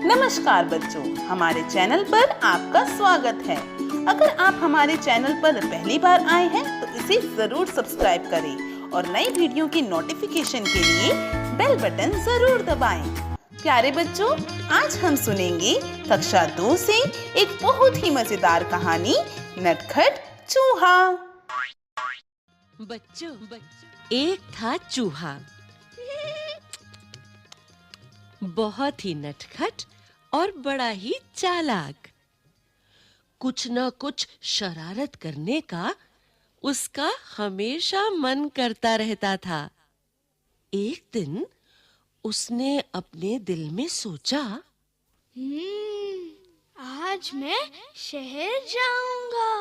नमस्कार बच्चों, हमारे चैनल पर आपका स्वागत है। अगर आप हमारे चैनल पर पहली बार आए हैं तो इसे जरूर सब्सक्राइब करें और नई वीडियो की नोटिफिकेशन के लिए बेल बटन जरूर दबाएं। प्यारे बच्चों, आज हम सुनेंगे कक्षा 2 से एक बहुत ही मजेदार कहानी, नटखट चूहा। बच्चों, एक था चूहा, बहुत ही नटखट और बड़ा ही चालाक। कुछ न कुछ शरारत करने का उसका हमेशा मन करता रहता था। एक दिन उसने अपने दिल में सोचा, आज मैं शहर जाऊंगा।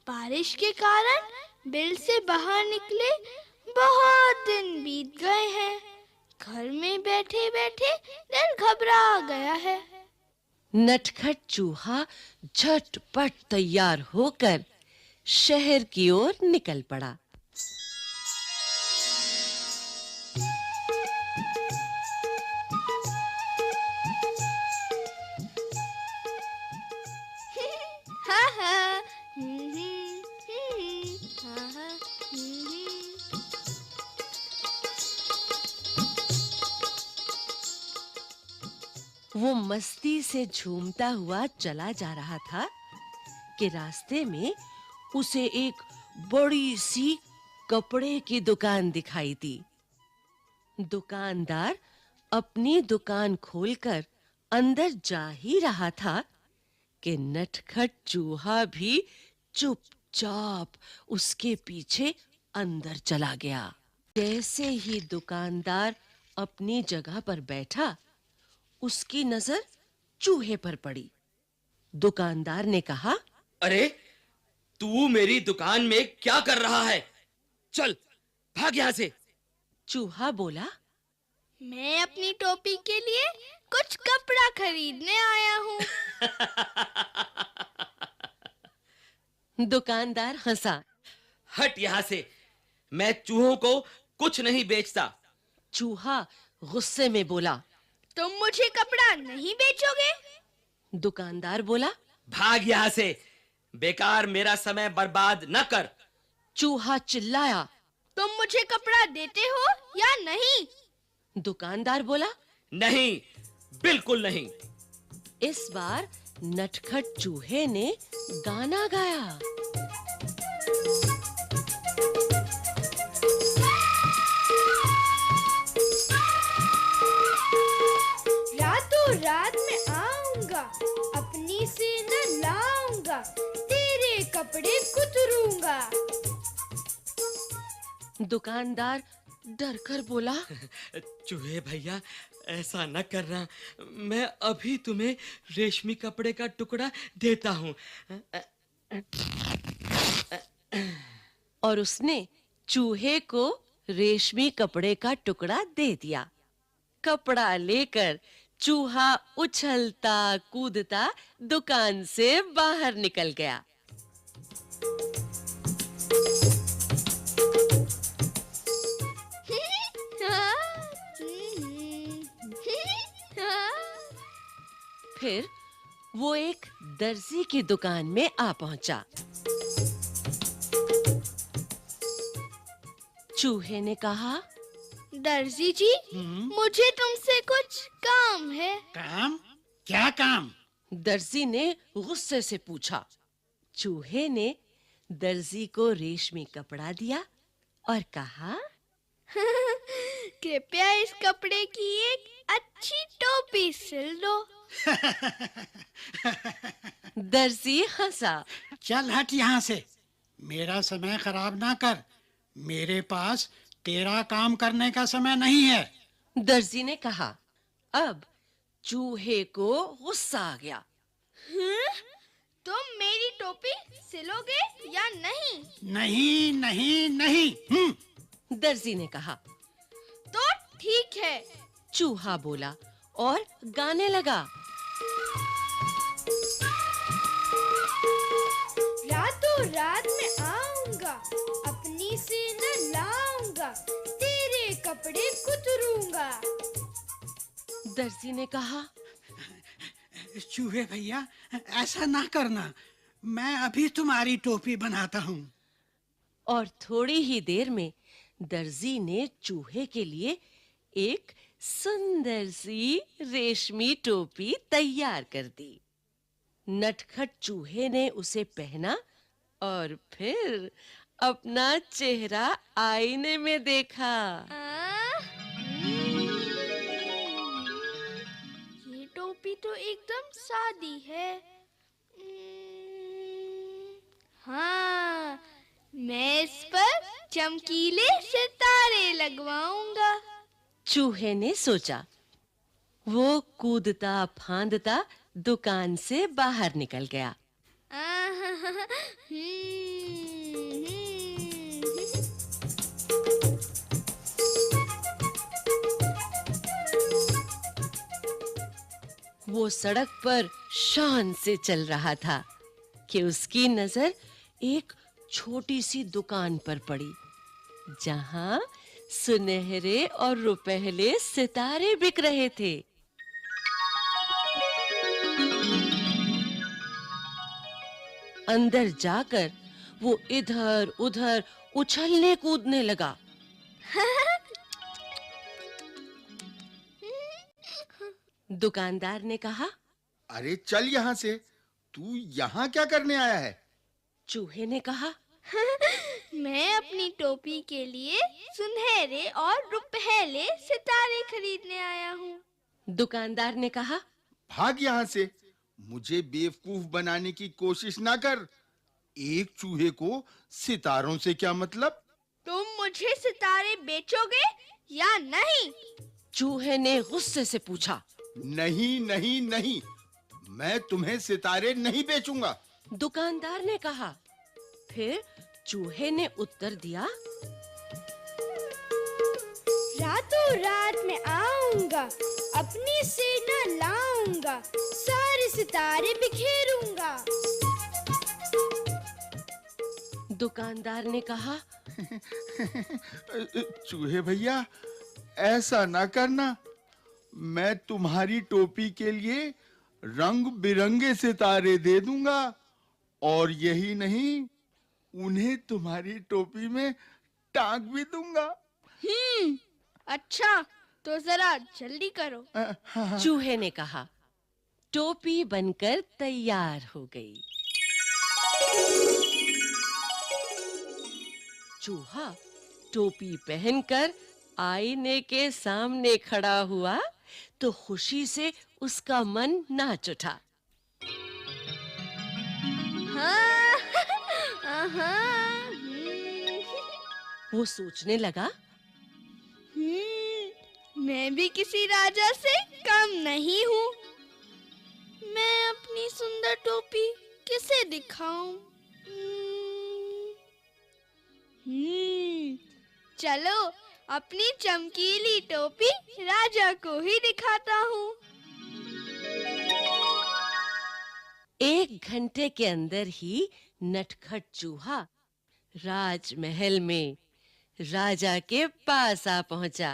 बारिश के कारण बिल से बाहर निकले बहुत दिन बीत गए हैं। घर में बैठे बैठे दिल घबरा गया है। नटखट चूहा झटपट तैयार होकर शहर की ओर निकल पड़ा। हा हा वो मस्ती से झूमता हुआ चला जा रहा था कि रास्ते में उसे एक बड़ी सी कपड़े की दुकान दिखाई दी। दुकानदार अपनी दुकान खोलकर अंदर जा ही रहा था कि नटखट चूहा भी चुपचाप उसके पीछे अंदर चला गया। जैसे ही दुकानदार अपनी जगह पर बैठा, उसकी नजर चूहे पर पड़ी। दुकानदार ने कहा, अरे, तू मेरी दुकान में क्या कर रहा है? चल, भाग यहाँ से। चूहा बोला, मैं अपनी टोपी के लिए कुछ कपड़ा खरीदने आया हूँ। दुकानदार हंसा। हट यहाँ से, मैं चूहों को कुछ नहीं बेचता। चूहा गुस्से में बोला, तुम मुझे कपड़ा नहीं बेचोगे? दुकानदार बोला, भाग यहाँ से, बेकार मेरा समय बर्बाद न कर। चूहा चिल्लाया, तुम मुझे कपड़ा देते हो या नहीं? दुकानदार बोला, नहीं, बिल्कुल नहीं। इस बार नटखट चूहे ने गाना गाया। रातों रात में आऊंगा, अपनी से न लाऊंगा, तेरे कपड़े कुतरूंगा। दुकानदार डरकर बोला, चूहे भैया, ऐसा न करना। मैं अभी तुम्हें रेशमी कपड़े का टुकड़ा देता हूँ। और उसने चूहे को रेशमी कपड़े का टुकड़ा दे दिया। कपड़ा लेकर चूहा उछलता कूदता दुकान से बाहर निकल गया। फिर वो एक दर्जी की दुकान में आ पहुंचा। चूहे ने कहा, दर्जी जी, मुझे तुमसे कुछ काम है। काम? क्या काम? दर्जी ने गुस्से से पूछा। चूहे ने दर्जी को रेशमी कपड़ा दिया और कहा, कृपया इस कपड़े की एक अच्छी टोपी सिल दो। दर्जी हंसा। चल हट यहाँ से, मेरा समय खराब ना कर। मेरे पास तेरा काम करने का समय नहीं है। दर्जी ने कहा। अब चूहे को गुस्सा आ गया। तुम मेरी टोपी सिलोगे या नहीं? नहीं नहीं नहीं। दर्जी ने कहा। तो ठीक है, चूहा बोला और गाने लगा। रातों रात में आऊंगा, अपनी से न लाऊंगा, तेरे कपड़े कुतरूंगा। दर्जी ने कहा, चूहे भैया, ऐसा ना करना। मैं अभी तुम्हारी टोपी बनाता हूँ। और थोड़ी ही देर में दर्जी ने चूहे के लिए एक सुंदर सी रेशमी टोपी तैयार कर दी। नटखट चूहे ने उसे पहना और फिर अपना चेहरा आईने में देखा। ये टोपी तो एकदम सादी है। हाँ, मैं इस पर चमकीले सितारे लगवाऊंगा। चूहे ने सोचा। वो कूदता फांदता दुकान से बाहर निकल गया। वो सड़क पर शान से चल रहा था कि उसकी नजर एक छोटी सी दुकान पर पड़ी, जहां सुनहरे और रुपहले सितारे बिक रहे थे। अंदर जाकर वो इधर-उधर उछलने कूदने लगा। दुकानदार ने कहा। अरे चल यहाँ से, तू यहाँ क्या करने आया है? चूहे ने कहा। मैं अपनी टोपी के लिए सुनहरे और रुपहले सितारे खरीदने आया हूँ। दुकानदार ने कहा। भाग यहाँ से, मुझे बेवकूफ बनाने की कोशिश ना कर। एक चूहे को सितारों से क्या मतलब? तुम मुझे सितारे बेचोगे या नहीं? चूहे ने गुस्से से पूछा। नहीं नहीं नहीं, मैं तुम्हें सितारे नहीं बेचूंगा। दुकानदार ने कहा। फिर चूहे ने उत्तर दिया। रातों रात मैं आऊंगा, अपनी सेना लाऊंगा, सारे सितारे बिखेरूंगा। दुकानदार ने कहा। चूहे भैया, ऐसा ना करना। मैं तुम्हारी टोपी के लिए रंग बिरंगे सितारे दे दूंगा, और यही नहीं, उन्हें तुम्हारी टोपी में टांग भी दूंगा। अच्छा, तो जरा जल्दी करो। चूहे ने कहा। टोपी बनकर तैयार हो गई। चूहा टोपी पहनकर आईने के सामने खड़ा हुआ तो खुशी से उसका मन नाच उठा। वो सोचने लगा। मैं भी किसी राजा से कम नहीं हूँ। मैं अपनी सुंदर टोपी किसे दिखाऊं? चलो, अपनी चमकीली टोपी राजा को ही दिखाता हूँ। 1 घंटे के अंदर ही नटखट चूहा राजमहल में राजा के पास आ पहुंचा।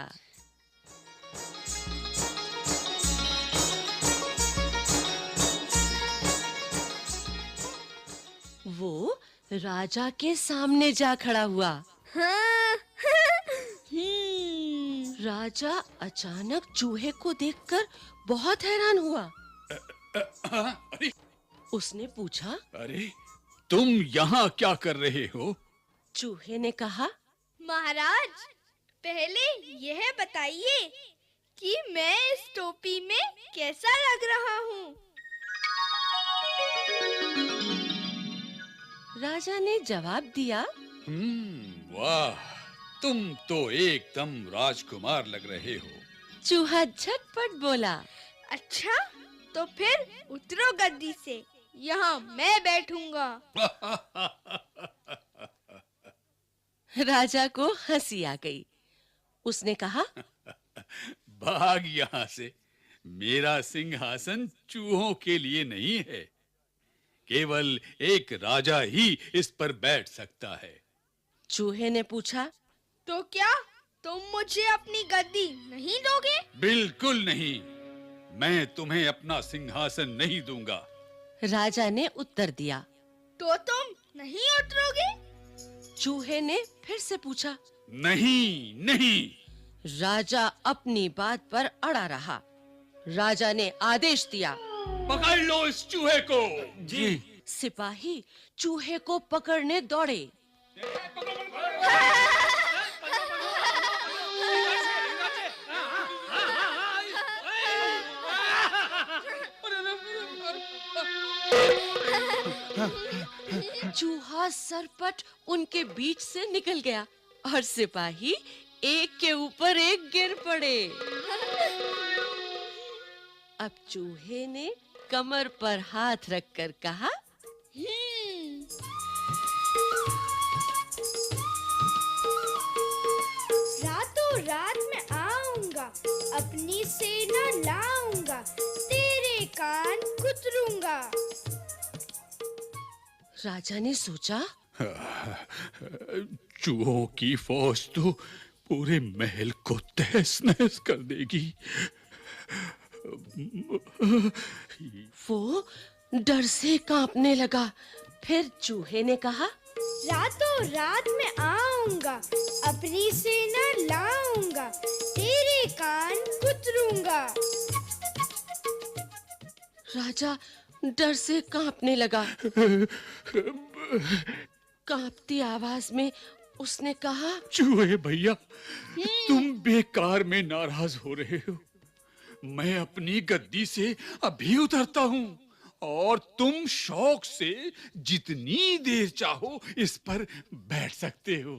वो राजा के सामने जा खड़ा हुआ। राजा अचानक चूहे को देखकर बहुत हैरान हुआ। अरे उसने पूछा। अरे, तुम यहाँ क्या कर रहे हो? चूहे ने कहा। महाराज, पहले यह बताइए कि मैं इस टोपी में कैसा लग रहा हूँ? राजा ने जवाब दिया। वाह, तुम तो एकदम राजकुमार लग रहे हो। चूहा झटपट बोला। अच्छा, तो फिर उतरो गद्दी से, यहाँ मैं बैठूंगा। राजा को हंसी आ गई। उसने कहा। भाग यहाँ से, मेरा सिंहासन चूहों के लिए नहीं है। केवल एक राजा ही इस पर बैठ सकता है। चूहे ने पूछा। तो क्या तुम मुझे अपनी गद्दी नहीं दोगे? बिल्कुल नहीं। मैं तुम्हें अपना सिंहासन नहीं दूंगा। राजा ने उत्तर दिया। तो तुम नहीं उतरोगे? चूहे ने फिर से पूछा। नहीं, नहीं। राजा अपनी बात पर अड़ा रहा। राजा ने आदेश दिया। पकड़ लो इस चूहे को। जी। सिपाही चूहे को पकड़ने दौड़े। चूहा सरपट उनके बीच से निकल गया और सिपाही एक के ऊपर एक गिर पड़े। अब चूहे ने कमर पर हाथ रखकर कहा, रातों रात में आऊंगा, अपनी सेना लाऊंगा, तेरे कान कुतरूंगा। राजा ने सोचा, चूहों की फौज तो पूरे महल को तहस नहस कर देगी। वो डर से कांपने लगा। फिर चूहे ने कहा, रातों रात में आऊंगा, अपनी सेना लाऊंगा, तेरे कान कुतरूंगा। राजा डर से कांपने लगा। कांपती आवाज में उसने कहा, चूहे भैया, तुम बेकार में नाराज हो रहे हो। मैं अपनी गद्दी से अभी उतरता हूँ और तुम शौक से जितनी देर चाहो इस पर बैठ सकते हो।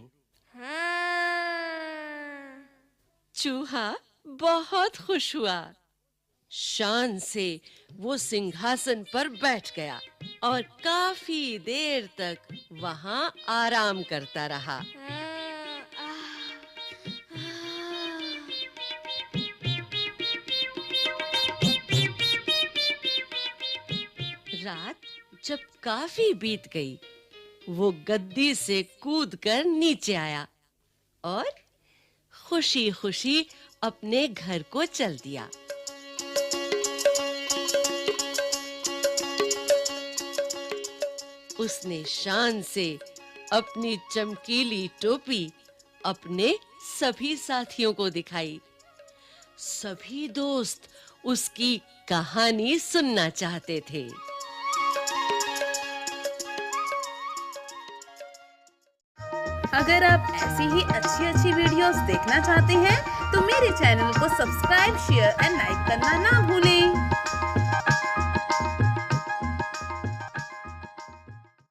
चूहा बहुत खुश हुआ। शान से वो सिंहासन पर बैठ गया और काफी देर तक वहां आराम करता रहा। रात जब काफी बीत गई, वो गद्दी से कूदकर नीचे आया और खुशी-खुशी अपने घर को चल दिया। उसने शान से अपनी चमकीली टोपी अपने सभी साथियों को दिखाई। सभी दोस्त उसकी कहानी सुनना चाहते थे। अगर आप ऐसी ही अच्छी वीडियोस देखना चाहते हैं तो मेरे चैनल को सब्सक्राइब, शेयर एंड लाइक करना ना भूलें।